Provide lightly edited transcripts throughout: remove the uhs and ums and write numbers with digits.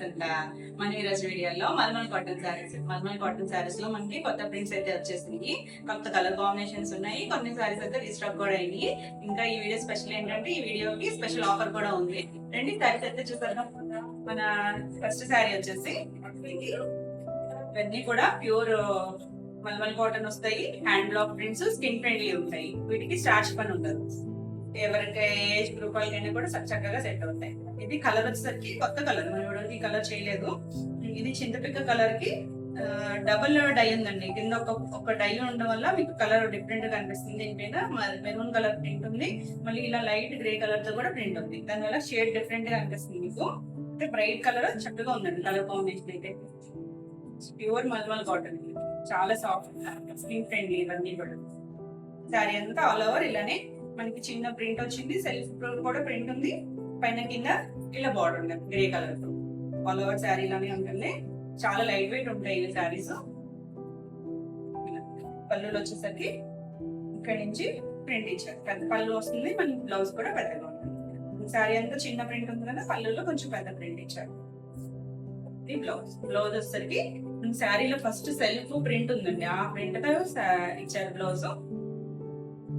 అంట మన ఈరోజు వీడియోలో మల్మల్ కాటన్ శారీస్ లో మనకి కొత్త ప్రింట్స్ అయితే వచ్చేసినాయి. కొత్త కలర్ కాంబినేషన్స్ ఉన్నాయి. కొన్ని శారీస్ అయితే రీస్టాక్ కూడా అయినాయి. ఇంకా ఈ వీడియో స్పెషల్ ఏంటంటే ఈ వీడియోకి స్పెషల్ ఆఫర్ కూడా ఉంది. రెండు శారీస్ అయితే చూసారు. మన ఫస్ట్ శారీ వచ్చేసి ఇవన్నీ కూడా ప్యూర్ మల్మల్ కాటన్ వస్తాయి. Hand block prints, skin friendly ఉంటాయి. వీటికి స్టార్చ్ పని ఉండదు. ఎవరికి ఏజ్ గ్రూప్ వాళ్ళకైనా కూడా చక్కగా సెట్ అవుతాయి. ఇది కలర్ వచ్చేసరికి కొత్త కలర్, మనం ఎవరికి కలర్ చేయలేదు. ఇది చింతపిక్క కలర్ కి డబుల్ డై ఉందండి. కింద ఒక డై ఉండడం వల్ల మీకు కలర్ డిఫరెంట్ గా కనిపిస్తుంది. దీనిపైన మెరూన్ కలర్ ప్రింట్ ఉంది, మళ్ళీ ఇలా లైట్ గ్రే కలర్ తో కూడా ప్రింట్ ఉంది. దానివల్ల షేడ్ డిఫరెంట్ గా కనిపిస్తుంది మీకు. అంటే బ్రైట్ కలర్ చక్కగా ఉందండి. కలర్ కాంబినేషన్ అయితే ప్యూర్ మల్మల్ కాటన్, చాలా సాఫ్ట్, స్కిన్ ఫ్రెండ్లీ. ఇవన్నీ కూడా శారీ అంతా ఆల్ ఓవర్ ఇలానే మనకి చిన్న ప్రింట్ వచ్చింది. సెల్ఫ్ కూడా ప్రింట్ ఉంది. పైన కింద ఇలా బార్డర్ ఉంది గ్రే కలర్ తో. ఆల్ ఓవర్ శారీ లానే ఉంటుంది. చాలా లైట్ వెయిట్ ఉంటాయి ఈ శారీస్. పళ్ళులు వచ్చేసరికి ఇక్కడ నుంచి ప్రింట్ ఇచ్చారు. పెద్ద పళ్ళు వస్తుంది. మనకి బ్లౌజ్ కూడా పెద్దగా ఉంటుంది. శారీ అంతా చిన్న ప్రింట్ ఉంది కదా, పళ్ళులో కొంచెం పెద్ద ప్రింట్ ఇచ్చారు. ఇది బ్లౌజ్ వచ్చేసరికి శారీలో ఫస్ట్ సెల్ఫ్ ప్రింట్ ఉందండి. ఆ ప్రింట్ తో ఇచ్చారు బ్లౌజ్.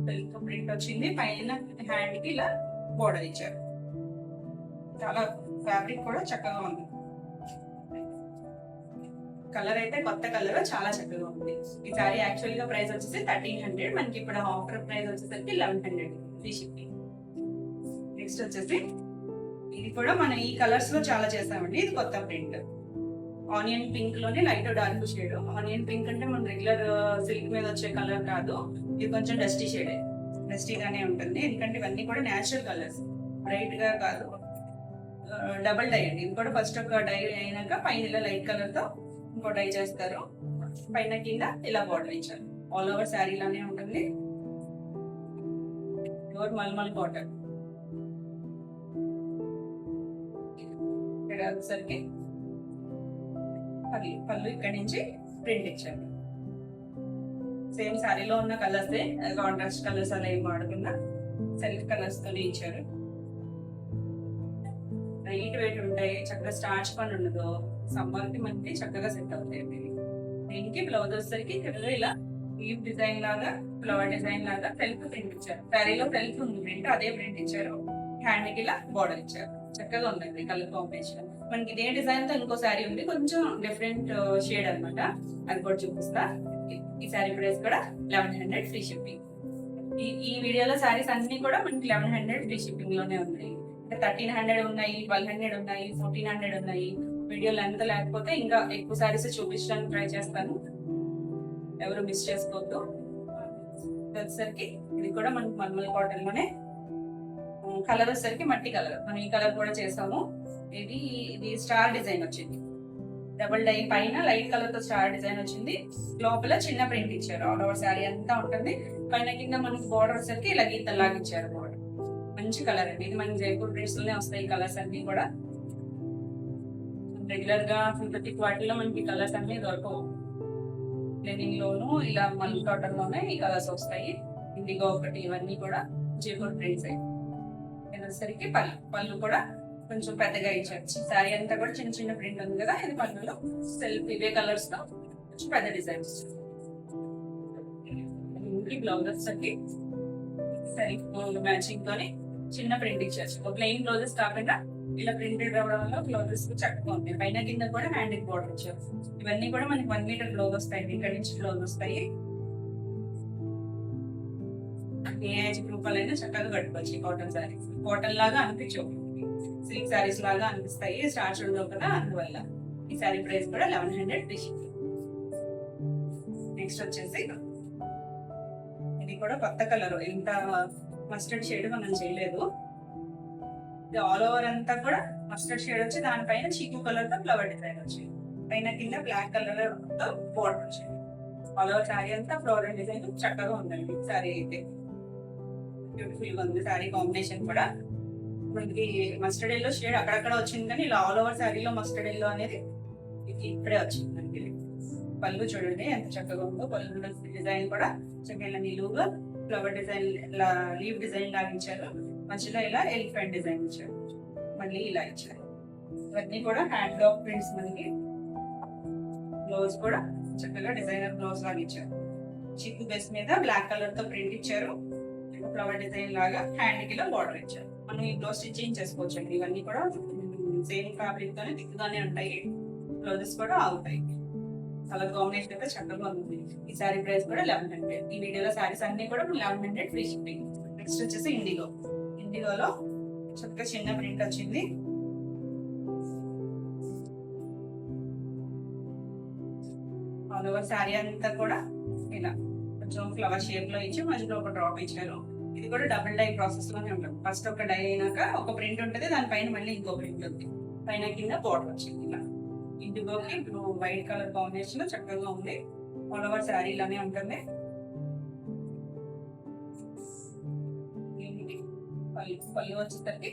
సెల్ఫ్ ప్రింట్ వచ్చింది. పైన హ్యాండ్ కి ఇలా బోర్డర్ ఇచ్చారు. చాలా ఫ్యాబ్రిక్ కూడా చక్కగా ఉంది. కలర్ అయితే కొత్త కలర్, చాలా చక్కగా ఉంది. ఈ సారీ యాక్చువల్ గా ప్రైస్ వచ్చేసి 1300. మనకి ఇప్పుడు ఆఫర్ ప్రైస్ వచ్చేసరికి 1100 ఫ్రీ షిప్పింగ్. నెక్స్ట్ వచ్చేసి ఇది కూడా మనం ఈ కలర్స్ లో చాలా చేసామండి. ఇది కొత్త ప్రింట్, ఆనియన్ పింక్ లోనే light dark shade. Onion pink అంటే మన రెగ్యులర్ సిల్క్ మీద వచ్చే కలర్ కాదు. ఇది కొంచెం డస్టీ షేడ్, డస్టీగానే ఉంటుంది. ఎందుకంటే ఇవన్నీ కూడా న్యాచురల్ కలర్స్, బ్రైట్ గా కాదు. డబల్ డై అండి. ఇది కూడా ఫస్ట్ ఒక డై అయినాక పైన ఇలా లైట్ కలర్ తో ఇంకో డై చేస్తారు. పైన కింద ఇలా బార్డర్ ఇచ్చారు. ఆల్ ఓవర్ శారీ లానే ఉంటుంది. Pure mulmul cotton. ఇక్కడ వచ్చేసరికి పళ్ళు ఇక్కడ నుంచి ప్రింట్ ఇచ్చారు. సేమ్ శారీలో ఉన్న కలర్స్, కాంట్రాస్ట్ కలర్స్ అలా ఏం వాడకుండా సెల్ఫ్ కలర్స్ తోనే ఇచ్చారు. లైట్ వెయిట్ ఉంటాయి. చక్కగా స్టార్చ్ పని ఉండదు. సమ్మర్ కి మనకి చక్కగా సెట్ అవుతాయి. దీనికి బ్లౌజ్ వచ్చేసరికి ఇలా లీవ్ డిజైన్ లాగా, ఫ్లవర్ డిజైన్ లాగా సెల్ఫ్ ప్రింట్ ఇచ్చారు. శారీలో సెల్ఫ్ ఉంది ప్రింట్, అదే ప్రింట్ ఇచ్చారు. హ్యాండ్ కి ఇలా బార్డర్ ఇచ్చారు. చక్కగా ఉందండి కలర్ కాంబినేషన్. మనకి ఇదే డిజైన్ తో ఇంకో శారీ ఉంది, కొంచెం డిఫరెంట్ షేడ్ అనమాట. అది కూడా చూపిస్తా. ఈ శారీ ప్రైస్ కూడా 1100 ఫ్రీ షిప్పింగ్. ఈ వీడియోలో శారీస్ అన్ని కూడా మనకి 1100 ఫ్రీ షిప్పింగ్ లోనే ఉన్నాయి. 1300 ఉన్నాయి, 1200 ఉన్నాయి, 1400 ఉన్నాయి. వీడియో లెంత్ లేకపోతే ఇంకా ఎక్కువ శారీస్ చూపించడానికి ట్రై చేస్తాను. ఎవరు మిస్ చేసుకోవద్దు. వచ్చేసరికి ఇది కూడా మనకి మల్మల్ కాటన్ లోనే. కలర్ వచ్చేసరికి మట్టి కలర్. మనం ఈ కలర్ కూడా చేసాము. ఇది స్టార్ డిజైన్ వచ్చింది. డబుల్ డై పైన లైట్ కలర్ తో స్టార్ డిజైన్ వచ్చింది. లోపల చిన్న ప్రింట్ ఇచ్చారు. ఆల్ ఓవర్ శారీ అంతా ఉంటుంది. పైన కింద మనకి బోర్డర్ వచ్చేసరికి ఇలా గీతలాగా ఇచ్చారు. బోర్డర్ మంచి కలర్ అండి. ఇది మనకి జైపూర్ ప్రింట్స్ లోనే వస్తాయి ఈ కలర్స్ అన్ని కూడా. రెగ్యులర్ గా సింథటిక్ వాటిలో మనకి కలర్స్ అన్ని దొరకవు. లెనిన్ లోను ఇలా మల్ కాటన్ లోనే ఈ కలర్స్ వస్తాయి. ఇండిగో ఒకటి, ఇవన్నీ కూడా జైపూర్ ప్రింట్స్. వచ్చేసరికి పళ్ళు కూడా కొంచెం పెద్దగా ఇచ్చారు. శారీ అంతా కూడా చిన్న చిన్న ప్రింట్ ఉంది కదా, ఇది పళ్ళులో సెల్ఫ్ ఇవే కలర్స్ తో కొంచెం పెద్ద డిజైన్స్. బ్లౌజ్ వచ్చేసరికి సెల్ఫ్ మ్యాచింగ్ తోని చిన్న ప్రింట్ ఇచ్చారు. ప్లెయిన్ బ్లౌజెస్ కాకుండా ఇలా ప్రింటెడ్ రావడం వల్ల బ్లౌజెస్ చక్కగా ఉంటాయి. పైన కింద కూడా హ్యాండ్ బార్డర్ ఇచ్చారు. ఇవన్నీ కూడా మనకి 1 మీటర్ బ్లౌజ్ వస్తాయి. ఇక్కడ నుంచి బ్లౌజ్ వస్తాయి. ఏ ఏజ్ గ్రూప్ వాళ్ళైనా చక్కగా కట్టుకోవచ్చు. కాటన్ శారీస్ కాటన్ లాగా అనిపించవు, సిల్క్ శారీస్ లాగా అనిపిస్తాయి. స్టార్చ్ ఉండవు కదా, అందువల్ల ఈ శారీ ప్రైస్ కూడా 1100 ఫ్రీ షిప్పింగ్. నెక్స్ట్ వచ్చేసి ఇది కూడా కొత్త కలర్. ఇంత మస్టర్డ్ షేడ్ మనం చేయలేదు. ఇది ఆల్ ఓవర్ అంతా కూడా మస్టర్డ్ షేడ్ వచ్చి దానిపైన చీకు కలర్ తో ఫ్లవర్ డిజైన్ వచ్చింది. పైన కింద బ్లాక్ కలర్ తో బోర్డర్ వచ్చింది. ఆల్ ఓవర్ శారీ అంతా ఫ్లోరల్ డిజైన్ చక్కగా ఉందండి. శారీ అయితే బ్యూటిఫుల్ గా ఉంది. శారీ కాంబినేషన్ కూడా మనకి మస్టర్డ్ ఎల్లో షేడ్ అక్కడక్కడ వచ్చింది, కానీ ఇలా ఆల్ ఓవర్ శారీలో మస్టర్డ్ ఎల్లో అనేది ఇప్పుడే వచ్చింది మనకి. పళ్ళు చూడండి ఎంత చక్కగా ఉందో. పళ్ళు డిజైన్ కూడా చక్కగా నిలువుగా ఫ్లవర్ డిజైన్, లీవ్ డిజైన్ లాగా ఇచ్చారు. మధ్యలో ఇలా ఎలిఫెంట్ డిజైన్ ఇచ్చారు. మళ్ళీ ఇలా ఇచ్చారు. ఇవన్నీ కూడా హ్యాండ్ బ్లాక్ ప్రింట్స్ మనకి. బ్లౌజ్ కూడా చక్కగా డిజైనర్ బ్లౌజ్ లాగా ఇచ్చారు. చిక్కు బేస్ మీద బ్లాక్ కలర్ తో ప్రింట్ ఇచ్చారు. ఫ్లవర్ డిజైన్ లాగా హ్యాండ్ కి బార్డర్ ఇచ్చారు. మనం ఈ బ్లౌజ్ స్టిచ్చింగ్ చేసుకోవచ్చు అండి. ఇవన్నీ కూడా సేమ్ ఫ్యాబ్రిక్ తోనే దిక్కుగానే ఉంటాయి. బ్లౌజెస్ కూడా ఆగుతాయి. కలర్ కాంబినేషన్ అయితే చక్కగా ఉంది. ఈ సారీ ప్రైస్ కూడా 1100. ఈ వీడియోలో సారీస్ అన్ని కూడా 1100 ఫ్రీ షిప్పింగ్. నెక్స్ట్ వచ్చేసి ఇండిగోలో చక్కగా చిన్న ప్రింట్ వచ్చింది. ఆల్ ఓవర్ శారీ అంతా కూడా ఇలా కొంచెం ఫ్లవర్ షేప్ లో ఇచ్చి మధ్యలో ఒక డ్రాప్ ఇచ్చారు. ఇది కూడా డబుల్ డై ప్రాసెస్ లోనే ఉంటుంది. ఫస్ట్ ఒక డై అయినాక ఒక ప్రింట్ ఉంటుంది, దానిపైన మళ్ళీ ఇంకో ప్రింట్ ఉంది. పైన కింద బోర్డర్ వచ్చింది. ఇలా ఇండిగోకి బ్లూ వైట్ కలర్ కాంబినేషన్ చక్కగా ఉంది. ఆల్ ఓవర్ శారీ ఇలానే ఉంటుంది. పళ్ళు వచ్చేసరికి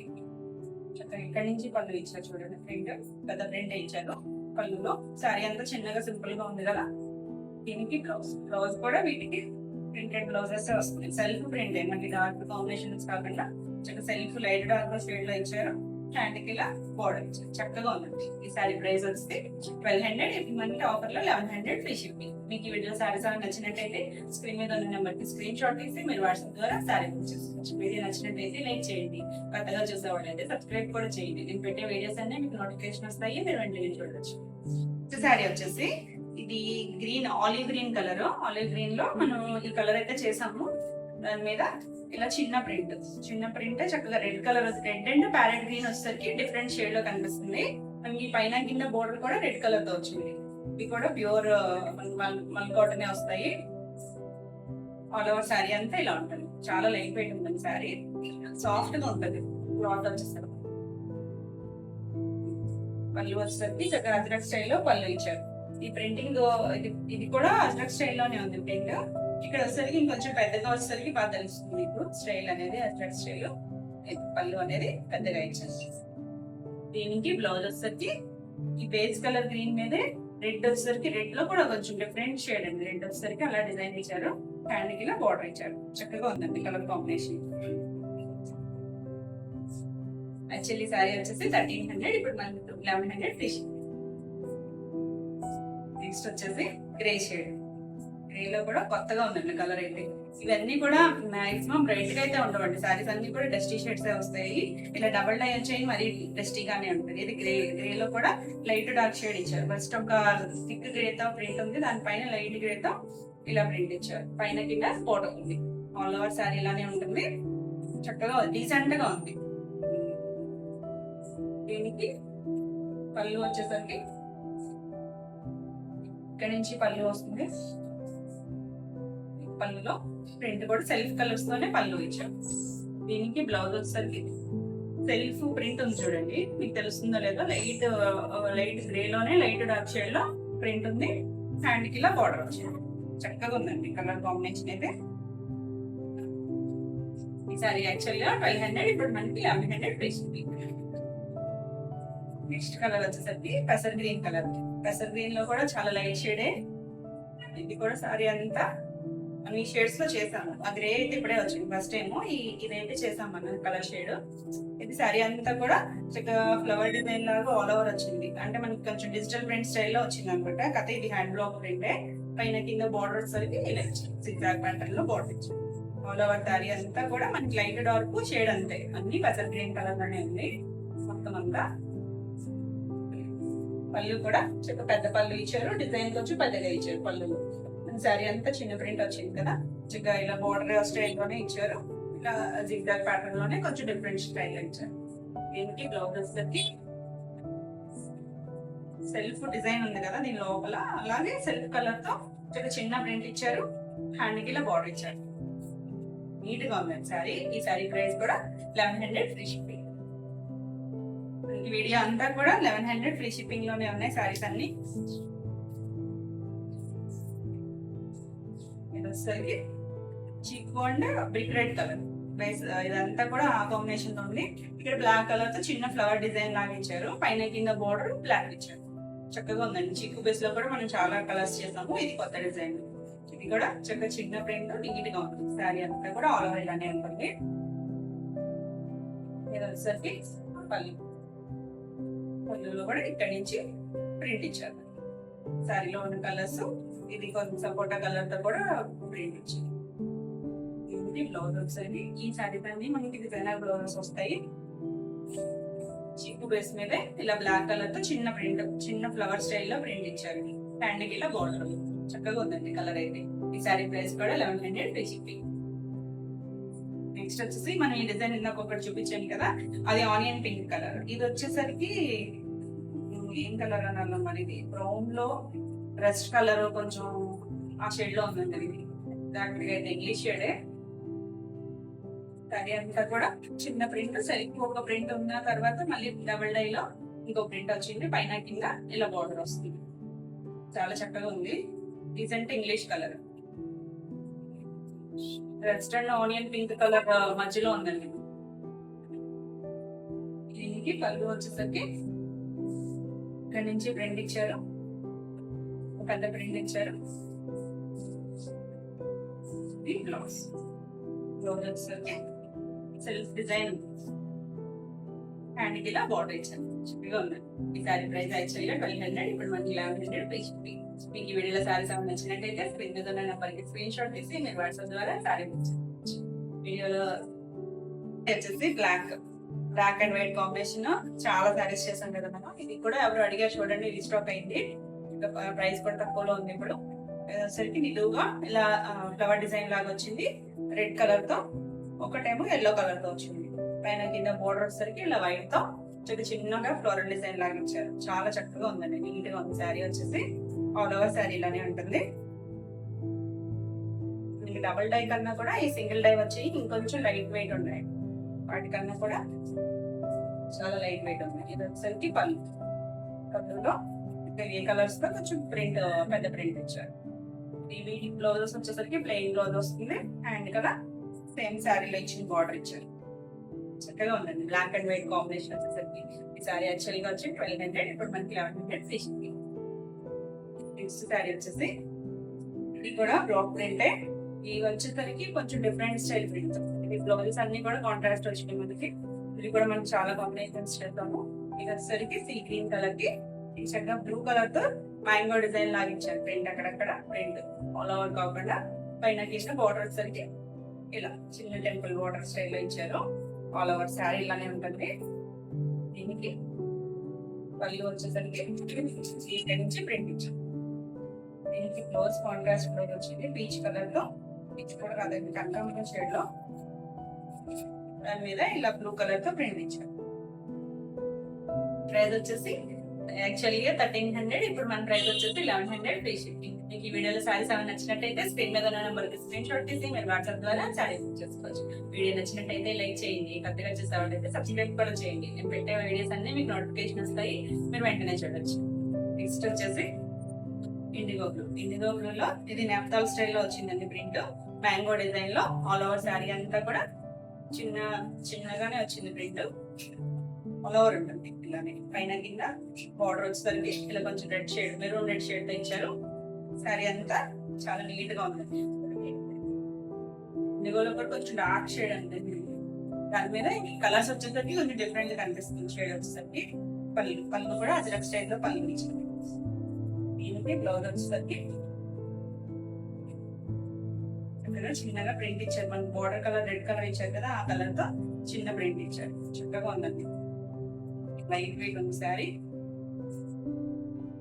చక్కగా ఇక్కడి నుంచి పళ్ళు ఇచ్చారు. చూడండి ప్రింట్ పెద్ద ప్రింట్ ఇచ్చారు పళ్ళులో. శారీ అంతా చిన్నగా సింపుల్ గా ఉంది కదా. దీనికి బ్లౌజ్ కూడా వీటికి ప్రింటెడ్ బ్లౌజెస్ వస్తుంది. సెల్ఫ్ ప్రింట్ మనకి డార్క్ కాంబినేషన్స్ కాకుండా చక్కగా సెల్ఫ్ లైట్ డార్క్ షేడ్ లో ఇచ్చారు. హ్యాండ్ కి ఇలా బోర్డర్ ఇచ్చారు. చక్కగా ఉందండి. ఈ సారీ ప్రైస్ వచ్చి 1200. ఇప్పుడు మనకి ఆఫర్ లో 1100 ఫ్రీ షిప్పింగ్. మీకు ఈ వీడియో సారీస్ అవి నచ్చినట్టయితే స్క్రీన్ మీద ఉన్న నెంబర్ కి స్క్రీన్ షాట్ తీసి మీరు వాట్సాప్ ద్వారా సారీ బుక్ చేసుకోవచ్చు. వీడియో నచ్చినట్టయితే లైక్ చేయండి. కొత్తగా చూసేవాళ్ళు అయితే సబ్స్క్రైబ్ కూడా చేయండి. నేను పెట్టే వీడియోస్ అన్ని మీకు నోటిఫికేషన్ వస్తాయి, మీరు వెంటనే చూడొచ్చు. సారీ వచ్చేసి ఇది green, olive green colour. Olive green లో మనం ఈ కలర్ అయితే చేసాము. దాని మీద ఇలా చిన్న ప్రింట్ చక్కగా red colour, red and parrot green వచ్చేసరికి డిఫరెంట్ షేడ్ లో కనిపిస్తుంది. ఈ పైన కింద బోర్డర్ కూడా రెడ్ కలర్ తో వచ్చింది. ఇవి కూడా ప్యూర్ మల్ కాటన్ వస్తాయి. ఆల్ ఓవర్ శారీ అంతా ఇలా ఉంటుంది. చాలా లైట్ వెయిట్ ఉంటుంది శారీ, సాఫ్ట్ గా ఉంటుంది. క్లాత్ వచ్చేసరికి పళ్ళు వచ్చేసరికి చక్కగా అజ్రక్ స్టైల్లో పళ్ళు ఇచ్చారు. ఈ ప్రింటింగ్ ఇది కూడా అజ్రక్ స్టైల్లోనే ఉంది ప్రింట్. ఇక్కడ వచ్చేసరికి ఇంకొంచెం పెద్దగా వచ్చేసరికి బాగా తెలుస్తుంది మీకు స్టైల్ అనేది. అజ్రక్ స్టైల్ పళ్ళు అనేది పెద్దగా ఇచ్చారు. దీనికి బ్లౌజ్ వచ్చేసరికి ఈ బేస్ కలర్ గ్రీన్ మీదే రెడ్ వచ్చేసరికి, రెడ్ లో కూడా కొంచెం డిఫరెంట్ షేడ్ అండి. రెడ్ వచ్చేసరికి అలా డిజైన్ ఇచ్చారు. హ్యాండ్ కి ఇలా బోర్డర్ ఇచ్చారు. చక్కగా ఉందండి కలర్ కాంబినేషన్. యాక్చువల్లీ సారీ వచ్చేసి 1300. ఇప్పుడు మనకి 1100 ఫ్రీ షిప్పింగ్. నెక్స్ట్ వచ్చేసి గ్రే షేడ్. గ్రేలో కూడా కొత్తగా ఉందండి కలర్ అయితే. ఇవన్నీ కూడా మాక్సిమం బ్రైట్ గా అయితే ఉండవండి. సారీస్ అన్ని కూడా డస్టీ షేడ్స్ వస్తాయి. ఇలా డబల్ డై వచ్చాయి, మరీ డస్టీగానే ఉంటుంది. ఇది గ్రేలో కూడా లైట్ డార్క్ షేడ్ ఇచ్చారు. ఫస్ట్ ఒక థిక్ గ్రేతో ప్రింట్ ఉంది, దానిపైన లైట్ గ్రేతో ఇలా ప్రింట్ ఇచ్చారు. పైన కింద ఫోటో ఉంది. ఆల్ ఓవర్ సారీ ఇలానే ఉంటుంది. చక్కగా డీసెంట్ గా ఉంది. దీనికి పళ్ళు వచ్చేసరికి ఇక్కడ నుంచి పళ్ళు వస్తుంది. పళ్ళులో ప్రింట్ కూడా సెల్ఫ్ కలర్స్ తోనే పళ్ళు ఇచ్చాం. దీనికి బ్లౌజ్ వచ్చేసరికి సెల్ఫ్ ప్రింట్ ఉంది చూడండి, మీకు తెలుస్తుందో లేదో. లైట్ గ్రే లోనే లైట్ డార్క్ షేడ్ లో ప్రింట్ ఉంది. హ్యాండ్ కి ఇలా బార్డర్ వచ్చింది. చక్కగా ఉందండి కలర్ కాంబినేషన్ అయితే. ఈ సారీ యాక్చువల్గా 1200, ఇప్పుడు మనకి 1100 ఫ్రీ షిప్పింగ్. నెక్స్ట్ కలర్ వచ్చేసరికి పెసర్ గ్రీన్ కలర్. పెసర్ గ్రీన్ లో కూడా చాలా లైట్ షేడే. ఇది కూడా సారీ అంతా అన్ని షేడ్స్ లో చేసాము. ఆ గ్రే అయితే ఇప్పుడే వచ్చింది ఫస్ట్ టైం. ఇదైతే చేసాం మన కలర్ షేడ్. ఇది సారీ అంతా కూడా చక్కగా ఫ్లవర్ డిజైన్ లాగా ఆల్ ఓవర్ వచ్చింది. అంటే మనకి కొంచెం డిజిటల్ ప్రింట్ స్టైల్లో వచ్చింది అనమాట. కథ ఇది హ్యాండ్ బ్లాక్ ప్రింటే. పైన కింద బార్డర్ వచ్చేసరికి ఇలా ఇచ్చింది, సిగ్జాగ్ ప్యాటర్న్ లో బార్డర్ ఇచ్చింది. ఆల్ ఓవర్ సారీ అంతా కూడా మనకి లైట్ డార్క్ షేడ్ అంతే. అన్ని పెసర్ గ్రీన్ కలర్ లోనే ఉంది మొత్తం అంతా. పళ్ళు కూడా చక్కగా పెద్ద పళ్ళు ఇచ్చారు. డిజైన్ కొంచెం పెద్దగా ఇచ్చారు పళ్ళు. శారీ అంతా చిన్న ప్రింట్ వచ్చింది కదా. చక్కగా ఇలా బోర్డర్ స్టైల్ లోనే ఇచ్చారు. ఇలా జిగ్జాగ్ ప్యాటర్న్ లోనే కొంచెం డిఫరెంట్ స్టైల్ ఇచ్చారు. దీనికి బ్లౌజ్ వచ్చేసరికి సెల్ఫ్ డిజైన్ ఉంది కదా దీని లోపల, అలాగే సెల్ఫ్ కలర్ తో చక్కగా చిన్న ప్రింట్ ఇచ్చారు. హ్యాండ్ కి ఇలా బార్డర్ ఇచ్చారు. నీట్ గా ఉంది శారీ. ఈ శారీ ప్రైస్ కూడా 1100 ఫ్రీ షిప్పింగ్. ఈ వీడియో అంతా కూడా 1100 ఫ్రీ షిప్పింగ్ లోనే ఉన్నాయి శారీస్ అన్ని. చీకు and brick red colour base, ఇదంతా కూడా ఆ కాంబినేషన్ లో ఉంది. ఇక్కడ బ్లాక్ కలర్ తో చిన్న ఫ్లవర్ డిజైన్ లాగా ఇచ్చారు. పైన కింద బోర్డర్ బ్లాక్ ఇచ్చారు. చక్కగా ఉందండి. చీకు బేస్ లో కూడా మనం చాలా కలర్స్ చేసాము. ఇది కొత్త డిజైన్. ఇది కూడా చక్కగా చిన్న ప్రింట్ నీట్ గా ఉంటుంది. శారీ అంతా కూడా ఆల్ ఓవర్ ఇలానే ఉంటుంది. ఇది వచ్చేసరికి పళ్ళు పళ్ళులో కూడా ఇక్కడ నుంచి ప్రింట్ ఇచ్చారు. శారీలో ఉన్న కలర్స్, ఇది కొంచెం సపోటా కలర్ తో కూడా ప్రింట్ ఇచ్చారు. ఇది బ్లౌజ్ వచ్చేది. ఈ శారీస్ అన్ని మనకి డిజైనర్ బ్లౌజెస్ వస్తాయి. చీకు బేస్ మీద ఇలా బ్లాక్ కలర్ తో చిన్న ప్రింట్, చిన్న ఫ్లవర్ స్టైల్లో ప్రింట్ ఇచ్చారు. హ్యాండ్ కి ఇలా బార్డర్ చక్కగా ఉందండి కలర్ అయితే. ఈ శారీ ప్రైస్ కూడా 1100 ఫ్రీ షిప్పింగ్. నెక్స్ట్ వచ్చేసి మనం ఈ డిజైన్ ఇందాక ఒకటి చూపించాను కదా, అది ఆనియన్ పింక్ కలర్. ఇది వచ్చేసరికి ఏం కలర్ అనాలి మరి, ఇది బ్రౌన్ లో రస్ట్ కలర్ కొంచెం ఆ షేడ్ లో ఉందండి. ఇది ఎగ్జాక్ట్గా అయితే ఇంగ్లీష్ షేడే. శారీ అంతా కూడా చిన్న ప్రింట్, సరిగ్గా ఒక ప్రింట్ ఉన్న తర్వాత మళ్ళీ డబుల్ డై లో ఇంకో ప్రింట్ వచ్చింది. పైన కింద ఇలా బార్డర్ వస్తుంది. చాలా చక్కగా ఉంది. Decent English colour, red and onion pink colour మధ్యలో ఉందండి. దీనికి పళ్ళు వచ్చేసరికి ఇక్కడ నుంచి ప్రింట్ ఇచ్చారు, పెద్ద ప్రింట్ ఇచ్చారు. బ్లౌజ్ వచ్చేసరికి సెల్ఫ్ డిజైన్, హ్యాండ్ కి ఇలా బార్డర్ ఇచ్చారు. చక్కగా ఉంది. ఈ సారీ ప్రైస్ యాక్చువల్గా 1200, ఇప్పుడు మనకి 1100 ఫ్రీ షిప్పింగ్. మీకు ఈ వీడియోలో సారీస్ ఏమైనా నచ్చినట్టయితే స్క్రీన్ మీద ఉన్న నెంబర్కి స్క్రీన్ షాట్ తీసి మీరు వాట్సాప్ ద్వారా సారీ బుక్ చేసుకోవచ్చు. వీడియోలో వచ్చేసి బ్లాక్ అండ్ వైట్ కాంబినేషన్ చాలా సారీస్ చేసాం కదా మనం. ఇది కూడా ఎవరు అడిగారు చూడండి, రీస్టాక్ అయింది. ప్రైస్ కూడా తక్కువలో ఉంది. ఇప్పుడు సరికి నిలువుగా ఇలా ఫ్లవర్ డిజైన్ లాగా వచ్చింది. రెడ్ కలర్ తో, ఒకటేమో ఎల్లో కలర్ తో వచ్చింది. పైన కింద బోర్డర్ వచ్చేసరికి ఇలా వైట్ తో చిన్నగా ఫ్లోరల్ డిజైన్ లాగా ఇచ్చారు. చాలా చక్కగా ఉందండి, నీట్ గా ఉంది. శారీ వచ్చేసి ఆల్ ఓవర్ శారీ ఇలానే ఉంటుంది. మీకు డబుల్ డై కన్నా కూడా ఈ సింగిల్ డై వచ్చి ఇంకొంచెం లైట్ వెయిట్ ఉన్నాయి. వాటికన్నా కూడా చాలా లైట్ వెయిట్ ఉంది. ఇది వచ్చేసరికి పళ్ళులో ఏ కలర్స్ తో కొంచెం ప్రింట్, పెద్ద ప్రింట్ ఇచ్చారు. ఇవి బ్లౌజెస్ వచ్చేసరికి ప్లెయిన్ బ్లౌజ్ వస్తుంది. అండ్ కదా సేమ్ శారీలో ఇచ్చిన బార్డర్ ఇచ్చారు. చక్కగా ఉందండి. బ్లాక్ అండ్ వైట్ కాంబినేషన్ వచ్చేసరికి ఈ శారీ యాక్చువల్ గా వచ్చి 1200, ఇప్పుడు మనకి 1100 ఫ్రీ షిప్పింగ్. నెక్స్ట్ శారీ వచ్చేసి ఇది కూడా బ్లాక్ ప్రింటే. ఇవి వచ్చేసరికి కొంచెం డిఫరెంట్ స్టైల్ ప్రింట్. ఇది బ్లౌజెస్ అన్ని కూడా కాంట్రాస్ట్ వచ్చినాయి మనకి. ఇది కూడా మనం చాలా కాంబినేషన్స్ చేద్దాము. ఇది వచ్చేసరికి సీ గ్రీన్ కలర్ కి చక్కగా బ్లూ కలర్ తో మ్యాంగో డిజైన్ లాగా ఇచ్చారు. ప్రింట్ అక్కడక్కడ ప్రింట్ ఆల్ ఓవర్ కాకుండా పైన కింద బార్డర్ వచ్చేసరికి ఇలా చిన్న టెంపుల్ బార్డర్ స్టైల్లో ఇచ్చారు. ఆల్ ఓవర్ శారీ ఇలానే ఉంటుంది. దీనికి పళ్ళు వచ్చేసరికి ఇక్కడ నుంచి ప్రింట్ ఇచ్చారు. దీనికి బ్లౌజ్ కాంట్రాస్ట్ బ్లౌజ్ వచ్చింది పీచ్ కలర్ తో. పీచ్ కూడా కాదండి, కనకాంబరం షేడ్ లో. దాని మీద ఇలా బ్లూ కలర్ తో ప్రింట్ ఇచ్చారు. ప్రైస్ వచ్చేసి యాక్చువల్గా 1300, ఇప్పుడు మన ప్రైస్ వచ్చేసి 1100 ఫ్రీ షిప్పింగ్. మీకు ఈ వీడియోలో సారీస్ ఏమైనా నచ్చినట్టయితే స్క్రీన్ మీద ఉన్న నెంబర్కి స్క్రీన్ షాట్ తీసి మీరు వాట్సాప్ ద్వారా సారీ బుక్ చేసుకోవచ్చు. వీడియో నచ్చినట్టయితే లైక్ చేయండి, కొత్తగా చూసేవాళ్ళైతే సబ్స్క్రైబ్ కూడా చేయండి. నేను పెట్టే వీడియోస్ అన్ని మీకు నోటిఫికేషన్ వస్తాయి, మీరు వెంటనే చూడొచ్చు. నెక్స్ట్ వచ్చేసి ఇండిగో బ్లూలో ఇది నెప్తాల్ స్టైల్లో వచ్చిందండి ప్రింట్. మ్యాంగో డిజైన్ లో ఆల్ ఓవర్ శారీ అంతా కూడా చిన్నగానే వచ్చింది ప్రింట్. ఆల్ ఓవర్ ఉంటుంది ఇలానే. పైన కింద బార్డర్ వచ్చేసరికి ఇలా కొంచెం red shade, maroon red shade తో ఇచ్చారు. శారీ అంతా చాలా నీట్ గా ఉంది. ఇండిగోలో కూడా కొంచెం డార్క్ షేడ్ ఉంటుంది. దాని మీద కలర్స్ వచ్చేసరికి కొంచెం డిఫరెంట్ గా కనిపిస్తుంది. షేడ్ వచ్చేసరికి పళ్ళు కూడా అజరక్ స్టైల్ లో పళ్ళు ఇచ్చింది. దీనికి బ్లౌజ్ వచ్చేసరికి చిన్నగా ప్రింట్ ఇచ్చారు. మనకి బోర్డర్ కలర్ రెడ్ కలర్ ఇచ్చారు కదా, ఆ కలర్ తో చిన్న ప్రింట్ ఇచ్చారు. చక్కగా ఉందండి, లైట్ వెయిట్ ఉంది శారీ.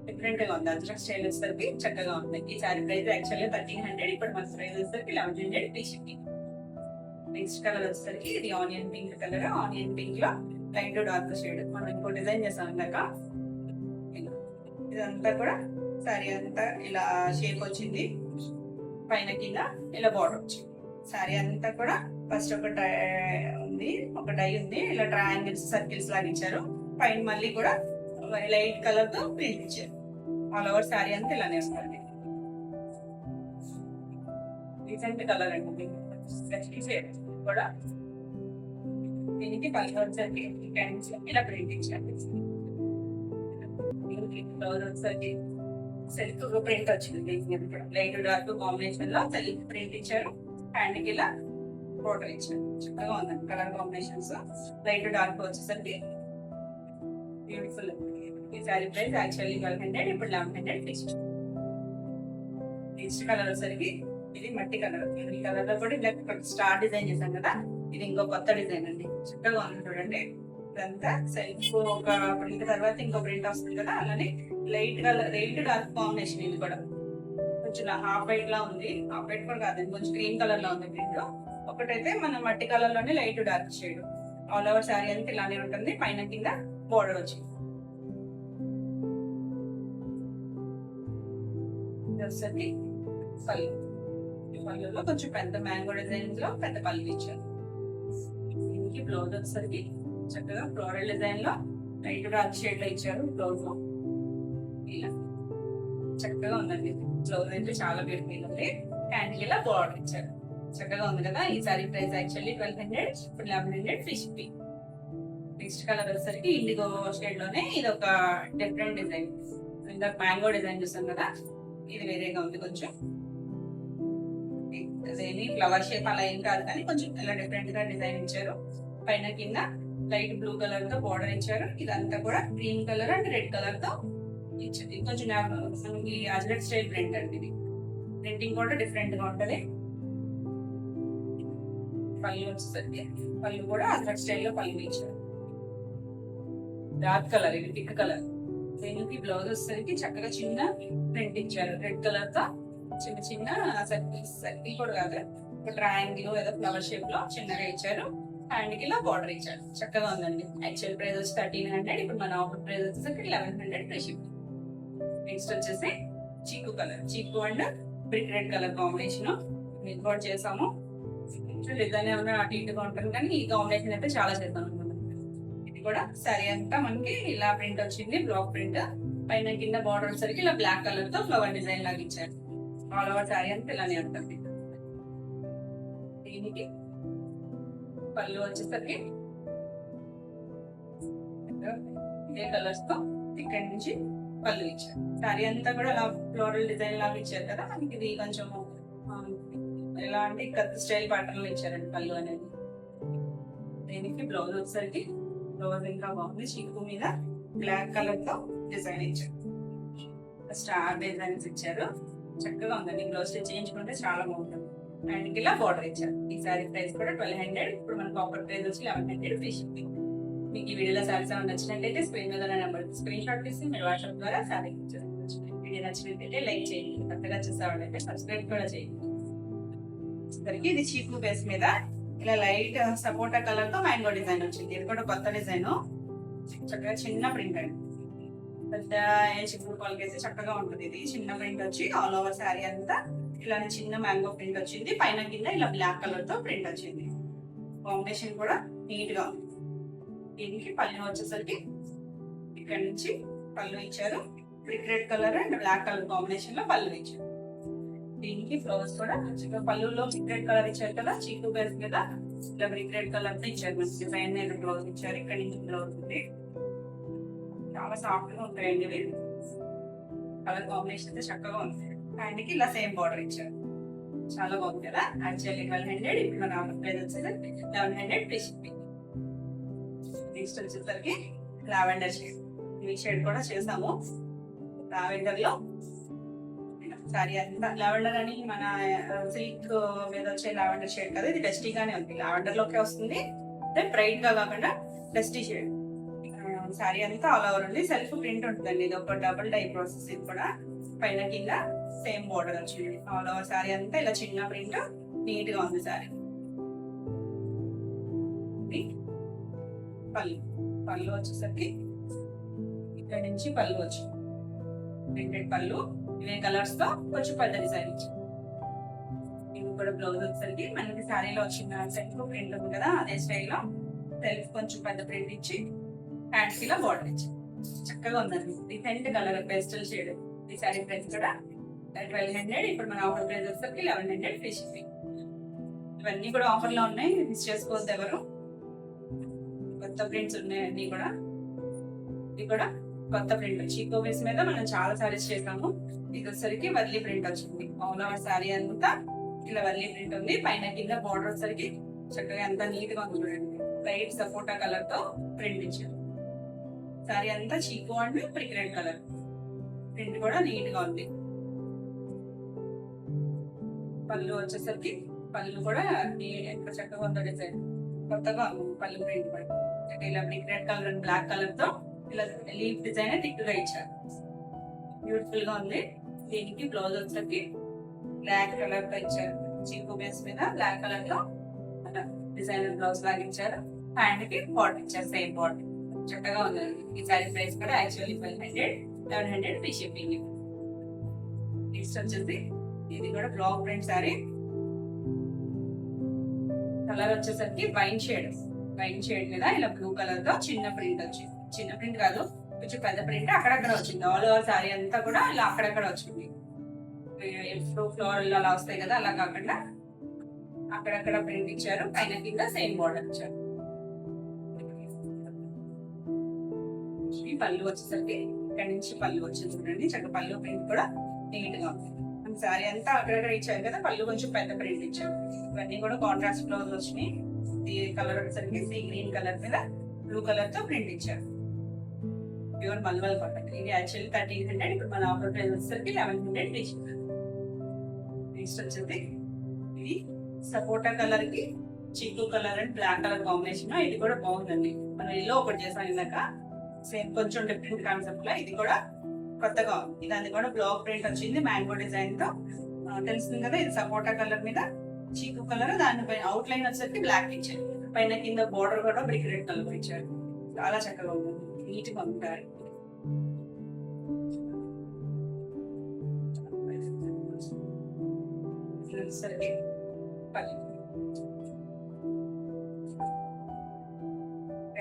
డిఫరెంట్ గా ఉంది. అజరక్ స్టైల్ వచ్చేసరికి చక్కగా ఉంది. ఈ శారీ ప్రైస్ యాక్చువల్గా 1300, ఇప్పుడు మన ప్రైస్ వచ్చేసరికి 1100 ఫ్రీ షిప్పింగ్. నెక్స్ట్ కలర్ వచ్చేసరికి ఇది onion pink colour. Onion pink లో లైట్ డార్క్ షేడ్. మనం ఇంకో డిజైన్ చేసాం ఇందాక. ఇదంతా కూడా శారీ అంతా ఇలా షేప్ వచ్చింది. పైన కింద ఇలా బార్డర్ వచ్చింది. శారీ అంతా కూడా ఫస్ట్ ఒక డై ఉంది, ఇలా ట్రయాంగిల్స్ సర్కిల్స్ లాగా ఇచ్చారు. పైన మళ్ళీ కూడా లైట్ కలర్ తో ప్రింట్ ఇచ్చారు. ఆల్ ఓవర్ శారీ అంతా ఇలానే వస్తుంది. రీసెంట్ కలర్ అండి కూడా. దీనికి పళ్ళు వచ్చేసరికి ఇలా ప్రింట్ ఇచ్చారు. బ్లౌజ్ వచ్చేసరికి సెల్ఫ్ ప్రింట్ వచ్చింది. లైట్ డార్క్ కాంబినేషన్ లో సెల్ఫ్ ప్రింట్ ఇచ్చారు. హ్యాండ్ కి ఇలా బోర్డర్ ఇచ్చారు. చక్కగా ఉందండి కలర్ కాంబినేషన్స్. లైట్ డార్క్ వచ్చేసరికి బ్యూటిఫుల్. ఈ సారీ ప్రైస్ యాక్చువల్లీ 1200, ఇప్పుడు 1100 ఫిక్స్డ్. నెక్స్ట్ కలర్ వచ్చేసరికి ఇది మట్టి కలర్. ఈ కలర్ లో కూడా ఇలా స్టార్ డిజైన్ చేశాం కదా, ఇది ఇంకో కొత్త డిజైన్ అండి. చక్కగా ఉంది చూడండి. ఇదంతా సెల్ఫ్ ఒక ప్రింట్ తర్వాత ఇంకో ప్రింట్ వస్తుంది కదా, అలానే light colour, light dark combination. ఇది కూడా కొంచెం హాఫ్ వైట్ లా ఉంది, హాఫ్ వైట్ కూడా కాదండి, కొంచెం గ్రీన్ కలర్ లో ఉంది ప్రింట్. ఒకటైతే మన మట్టి కలర్ లోనే light dark shade. All over sari అంతా ఇలానే ఉంటుంది, పైన కింద బోర్డర్ వచ్చింది. పళ్ళు, పళ్ళులో కొంచెం పెద్ద మ్యాంగో డిజైన్ లో పెద్ద పళ్ళు ఇచ్చారు. దీనికి బ్లౌజ్ వచ్చేసరికి చక్కగా ఫ్లోరల్ డిజైన్ లో లైట్ డార్క్ షేడ్ లో ఇచ్చారు. బ్లౌజ్ లో ఇలా చక్కగా ఉందండి. బ్లౌజ్ అయితే చాలా బ్యూటిఫుల్ ఉంది. హ్యాండ్ కి ఇలా బోర్డర్ ఇచ్చారు. చక్కగా ఉంది కదా. ఈ సారీ ప్రైస్ యాక్చువల్లీ 1200, ఇప్పుడు 1100 ఫ్రీ షిప్పింగ్. నెక్స్ట్ కలర్ వచ్చేసరికి ఇండిగో షేడ్ లోనే ఇది ఒక డిఫరెంట్ డిజైన్. ఇంకా మ్యాంగో డిజైన్ చూసాం కదా, ఇది వేరేగా ఉంది. కొంచెం అదేమి ఫ్లవర్ షేప్ అలా ఏం కాదు, కానీ కొంచెం ఇలా డిఫరెంట్ గా డిజైన్ ఇచ్చారు. పైన కింద లైట్ బ్లూ కలర్ తో బోర్డర్ ఇచ్చారు. ఇదంతా కూడా green colour and red colour తో ఇచ్చింది. కొంచెం మనకి అజ్రక్ స్టైల్ ప్రింట్ అండి. ఇది ప్రింటింగ్ కూడా డిఫరెంట్ గా ఉంటది. పళ్ళు వచ్చేసరికి పళ్ళు కూడా అజ్రక్ స్టైల్ లో పళ్ళు ఇచ్చారు. డార్క్ కలర్, ఇది పింక్ కలర్. దీనికి బ్లౌజ్ వచ్చేసరికి చక్కగా చిన్న ప్రింట్ ఇచ్చారు. రెడ్ కలర్ తో చిన్న చిన్న సర్కిల్ కూడా కాదు, ఒక ట్రయాంగిల్ ఏదో ఫ్లవర్ షేప్ లో చిన్నగా ఇచ్చారు. హ్యాండ్ కి ఇలా బార్డర్ ఇచ్చారు. చక్కగా ఉందండి. యాక్చువల్ ప్రైస్ వచ్చి 1300, ఇప్పుడు మన ఆఫర్ ప్రైస్ వచ్చేసరికి 1100 ఫ్రీ షిప్పింగ్. నెక్స్ట్ వచ్చేసి చీకు కలర్, చీకు and brick red colour combination ఇంకోటి చేసాము. డిజైన్ ఏమైనా అటు ఇటుగా ఉంటుంది, కానీ ఈ కాంబినేషన్ అయితే చాలా చేద్దాం అనమాట. ఇది కూడా సరే అంతా మనకి ఇలా ప్రింట్ వచ్చింది, బ్లాక్ ప్రింట్. పైన కింద బార్డర్ వచ్చేసరికి ఇలా బ్లాక్ కలర్ తో ఫ్లవర్ డిజైన్ లాగా ఇచ్చారు. ఆల్ ఓవర్ శారీ అంతా ఇలానే ఉంటుంది. దీనికి పళ్ళు వచ్చేసరికి ఇదే కలర్స్ తో ఇక్కడి నుంచి పళ్ళు ఇచ్చారు. శారీ అంతా కూడా అలా ఫ్లోరల్ డిజైన్ లాగా ఇచ్చారు కదా, మనకి ఇది కొంచెం ఎలా అంటే కత్తి స్టైల్ ప్యాటర్న్ లో ఇచ్చారండి పళ్ళు అనేది. దీనికి బ్లౌజ్ వచ్చేసరికి బ్లౌజ్ ఇంకా బాగుంది. చీకు మీద బ్లాక్ కలర్ తో డిజైన్ ఇచ్చారు. స్టార్ డిజైన్స్ ఇచ్చారు. చక్కగా ఉందండి. బ్లౌజ్ స్టిచ్ చేయించుకుంటే చాలా బాగుంటుంది. అండ్ ఇలా బార్డర్ ఇచ్చారు. ఈ సారీ ప్రైస్ కూడా 1200, ఇప్పుడు మనకు ఆఫర్ ప్రైస్ వచ్చి 1100 ఫ్రీ షిప్పింగ్. మీకు ఈ వీడియోలో సారీస్ ఏమైనా నచ్చినట్లయితే స్క్రీన్ మీద నెంబర్ స్క్రీన్ షాట్ తీసి మీరు వాట్సాప్ ద్వారా సారీ వీడియో నచ్చినట్లయితే లైక్ చేయండి. కొత్తగా చూసామంటే సబ్స్క్రైబ్ కూడా చేయండి. ఇది చీకు బేస్ మీద ఇలా లైట్ సపోటా కలర్ తో మ్యాంగో డిజైన్ వచ్చింది. ఇది కూడా కొత్త డిజైన్. చక్కగా చిన్న ప్రింట్ అండి. పెద్ద చిక్కుడు పాలకేసి చక్కగా ఉంటుంది. ఇది చిన్న ప్రింట్ వచ్చి ఆల్ ఓవర్ శారీ అంతా ఇలానే చిన్న మ్యాంగో ప్రింట్ వచ్చింది. పైన కింద ఇలా బ్లాక్ కలర్ తో ప్రింట్ వచ్చింది. కాంబినేషన్ కూడా నీట్ గా ఉంది. దీనికి పళ్ళు వచ్చేసరికి ఇక్కడ నుంచి పళ్ళు ఇచ్చారు. Brick red colour and black colour combination లో పళ్ళు ఇచ్చారు. దీనికి బ్లౌజ్ కూడా పళ్ళులో బ్రిక్ రెడ్ కలర్ ఇచ్చారు కదా, చీకు బేస్ మీద ఇలా బ్రిక్ రెడ్ కలర్ తో ఇచ్చారు. డిజైన్ మీద బ్లౌజ్ ఇచ్చారు. ఇక్కడ నుంచి బ్లౌజ్ ఉంది. చాలా సాఫ్ట్ గా ఉంటాయండి ఇవి. కలర్ కాంబినేషన్ అయితే చక్కగా ఉంది. హ్యాండ్ కి ఇలా సేమ్ బార్డర్ ఇచ్చారు. చాలా బాగుంది కదా. యాక్చువల్లీ 1200, ఇప్పుడు మన ఆఫర్ ప్రైస్ వచ్చేసి 1100 ఫ్రీ షిప్పింగ్. నెక్స్ట్ వచ్చేసరికి లావెండర్ షేడ్. ఈ షేడ్ కూడా చేసాము. లావెండర్ లో సారీ అంతా లావెండర్ అని మన సిల్క్ మీద వచ్చే లావెండర్ షేడ్ కదా, ఇది డస్టీగానే ఉంది. లావెండర్ లోకే వస్తుంది, బ్రైట్ గా కాకుండా డస్టీ షేడ్. సారీ అంతా ఆల్ ఓవర్ ఉంది. సెల్ఫ్ ప్రింట్ ఉంటుందండి. ఇది ఒక డబుల్ డై ప్రాసెస్. ఇది కూడా పైన కింద సేమ్ బోర్డర్ వచ్చింది. ఆల్ ఓవర్ సారీ అంతా ఇలా చిన్న ప్రింట్ నీట్ గా ఉంది సారీ. పళ్ళు, పళ్ళు వచ్చేసరికి ఇక్కడ నుంచి పళ్ళు వచ్చింది. ప్రింటెడ్ పళ్ళు ఇవే కలర్స్ తో కొంచెం పెద్ద డిజైన్ ఇచ్చింది. ఇది కూడా బ్లౌజ్ వచ్చేసరికి మనకి శారీలో వచ్చిన సెల్ఫ్ ప్రింట్ ఉంది కదా, అదే స్టైల్లో సెల్ఫ్ కొంచెం పెద్ద ప్రింట్ ఇచ్చి హ్యాండ్స్ ఇలా బార్డర్ ఇచ్చి చక్కగా ఉందండి. Different colour pastel shade. ఈ సారీ ప్రైస్ కూడా 1200, ఇప్పుడు మన ఆఫర్ ప్రైస్ వచ్చేసరికి 1100 ఫ్రీ షిప్పింగ్. ఇవన్నీ కూడా ఆఫర్ లో ఉన్నాయి, మిస్ చేసుకోవద్దు ఎవరు. కొత్త ప్రింట్స్ ఉన్నాయి అన్ని కూడా. ఇది కూడా కొత్త ప్రింట్. చీకో బేస్ మీద మనం చాలా సారీస్ చేసాము. ఇది వచ్చేసరికి వర్లీ ప్రింట్ వచ్చింది. ఆల్ ఓవర్ సారీ అంతా ఇలా వర్లీ ప్రింట్ ఉంది. పైన కింద బార్డర్ వచ్చేసరికి చక్కగా ఎంత నీట్ గా ఉంది చూడండి. లైట్ సపోటా కలర్ తో ప్రింట్ ఇచ్చారు. సారీ అంతా చీకు and brick red colour. Print కూడా నీట్ గా ఉంది. పళ్ళు వచ్చేసరికి పళ్ళు కూడా ఎంత చక్కగా ఉందో డిజైన్. కొత్తగా పళ్ళు ప్రింట్ కూడా ఇలా brick red colour and black colour తో ఇలా లీఫ్ డిజైన్ థిక్ గా ఇచ్చారు. బ్యూటిఫుల్ గా ఉంది. దీనికి బ్లౌజ్ వచ్చేసరికి బ్లాక్ కలర్ తో ఇచ్చారు. చీకు బేస్ మీద బ్లాక్ కలర్ లో డిజైనర్ బ్లౌజ్ లాగా ఇచ్చారు. హ్యాండ్ కి బార్డర్ ఇచ్చారు, సేమ్ బార్డర్. చక్కగా ఉందండి. ఈ సారీ ప్రైస్ కూడా యాక్చువల్లీ 1100 ఫ్రీ షిప్పింగ్. నెక్స్ట్ వచ్చేసి ఇది కూడా బ్లాక్ ప్రింట్ సారీ. కలర్ వచ్చేసరికి వైన్ షేడ్ మీద ఇలా బ్లూ కలర్ తో చిన్న ప్రింట్ వచ్చింది. చిన్న ప్రింట్ కాదు, కొంచెం పెద్ద ప్రింట్ అక్కడక్కడ వచ్చింది. ఆల్ ఓవర్ సారీ అంతా కూడా ఇలా అక్కడక్కడ వచ్చింది. ఎప్పుడు ఫ్లోరల్ అలా వస్తాయి కదా, అలా కాకుండా అక్కడక్కడ ప్రింట్ ఇచ్చారు. పైన కింద సేమ్ బార్డర్ ఇచ్చారు. పళ్ళు వచ్చేసరికి ఇక్కడ నుంచి పళ్ళు వచ్చింది చూడండి. చక్కగా పళ్ళు ప్రింట్ కూడా నీట్ గా ఉంది. సారీ అంతా అక్కడక్కడ ఇచ్చారు కదా, పళ్ళు కొంచెం పెద్ద ప్రింట్ ఇచ్చారు. ఇవన్నీ కూడా కాంట్రాస్ట్ బ్లౌజ్ వచ్చినాయి. ఈ కలర్ వచ్చేసరికి సీ గ్రీన్ కలర్ మీద బ్లూ కలర్ తో ప్రింట్ ఇచ్చారు. Pure mulmul cotton. ఇది యాక్చువల్లీ 1300, ఇప్పుడు మన ఆఫర్ ప్రైస్ వచ్చేసరికి 1100 తీసుకుంటారు. నెక్స్ట్ వచ్చేసి ఇది సపోటా కలర్ కి chikoo colour and black colour combination. ఇది కూడా బాగుందండి. మనం ఎల్లో ఒకటి చేసాం ఇందాక, సేమ్ కొంచెం డిఫరెంట్ కాన్సెప్ట్ లో ఇది కూడా కొత్తగా ఉంది. ఇది కూడా బ్లాక్ ప్రింట్ వచ్చింది మ్యాంగో డిజైన్ తో. తెలుస్తుంది కదా, ఇది సపోటా కలర్ మీద చీకు కలర్, దానిపైన అవుట్ లైన్ వచ్చేసరికి బ్లాక్ ఇచ్చారు. పైన కింద బోర్డర్ కూడా బ్రిక్ రెడ్ కలర్ ఇచ్చారు. చాలా చక్కగా ఉంది, నీట్ గా ఉంటారు.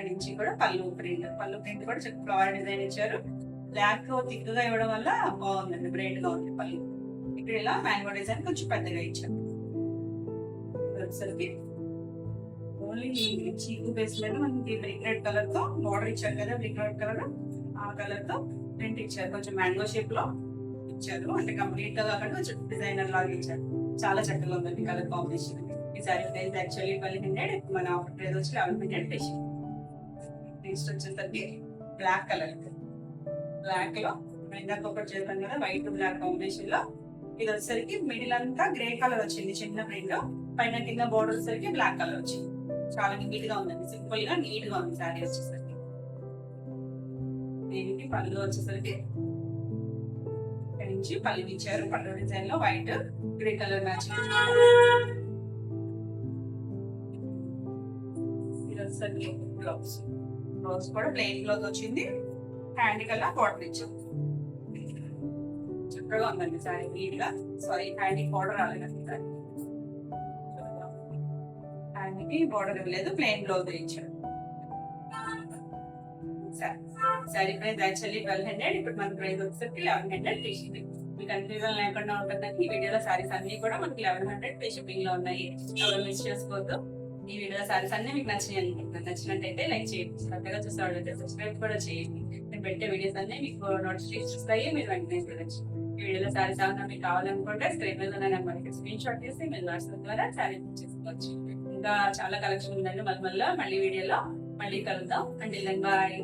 నుంచి కూడా పళ్ళు ప్రింట్ కూడా ఫ్లవర్ డిజైన్ ఇచ్చారు. బ్లాక్ థిక్ గా ఇవ్వడం వల్ల బాగుందండి, బ్రైట్ గా ఉంది పళ్ళు. ఇక్కడ ఇలా మ్యాంగో డిజైన్ కొంచెం పెద్దగా ఇచ్చారు. ఓన్లీ చీకు బేస్ మీద మనకి బ్రిక్ రెడ్ కలర్ తో బార్డర్ ఇచ్చారు కదా, బ్రిక్ రెడ్ కలర్ ఆ కలర్ తో ప్రింట్ ఇచ్చారు. కొంచెం మ్యాంగో షేప్ లో ఇచ్చారు, అంటే కంప్లీట్ గా కాకుండా కొంచెం డిజైనర్ లాగా ఇచ్చారు. చాలా చక్కగా ఉందండి కలర్ కాంబినేషన్. ఈ సారీ ప్రైస్ యాక్చువల్లీ 1200, మన ఆఫర్ ప్రైస్ వచ్చి 1100 పేషి. నెక్స్ట్ వచ్చేసరికి బ్లాక్ కలర్. బ్లాక్ లో ఇందాక ఒకటి చేస్తాం కదా, వైట్ బ్లాక్ కాంబినేషన్ లో. ఇది వచ్చేసరికి మిడిల్ అంతా గ్రే కలర్ వచ్చింది చిన్న ప్రింట్. పైన కింద బోర్డర్ వచ్చేసరికి బ్లాక్ కలర్ వచ్చింది. చాలా నీట్ గా ఉందండి, సింపుల్ గా నీట్ గా ఉంది సారీ వచ్చేసరికి. దీనికి పళ్ళు వచ్చేసరికి ఇక్కడ నుంచి పళ్ళు ఇచ్చారు. పళ్ళు డిజైన్ లో వైట్ గ్రే కలర్ మ్యాచింగ్. ఇది వచ్చేసరికి బ్లౌజ్ కూడా ప్లెయిన్ బ్లౌజ్ వచ్చింది. హ్యాండ్ కల్లా బార్డర్ ఇచ్చారు. చక్కగా ఉందండి సారీ నీట్ గా. సారీ హ్యాండ్ బార్డర్ రాలేదండి. హ్యాండ్ కి బార్డర్ ఇవ్వలేదు, ప్లెయిన్ బ్లౌజ్ ఇచ్చారు. సారీ ప్రైస్ యాక్చువల్లీ 1200, ఇప్పుడు మన ప్రైస్ వచ్చేసరికి 1100 ఫ్రీ షిప్పింగ్. మీకు కన్ఫ్యూజన్ లేకుండా ఉంటుందని ఈ వీడియోలో సారీస్ అన్ని కూడా మనకి 1100 ఫ్రీ షిప్పింగ్ లో ఉన్నాయి. ఎవరు మిస్ చేసుకోవద్దు. ఈ వీడియో సారీస్ అన్ని మీకు నచ్చినాయి అనుకుంటున్నాను. నచ్చినట్టయితే లైక్ చేయండి, కొత్తగా చూసేవాళ్ళైతే సబ్స్క్రైబ్ కూడా చేయండి. నేను పెట్టే వీడియోస్ అన్ని మీకు నోటిఫికేషన్స్ వస్తాయి, మీరు వెంటనే చూడొచ్చు. ఈ వీడియోలో సారీస్ ఏమన్నా మీకు కావాలనుకుంటే స్క్రీన్ మీద ఉన్న నెంబర్కి స్క్రీన్ షాట్ చేసి మీరు వాట్సాప్ ద్వారా సారీ బుక్ చేసుకోవచ్చు. ఇంకా చాలా కలెక్షన్ ఉందండి. మళ్ళీ వీడియోలో మళ్ళీ కలుద్దాం. అంటే బాయ్.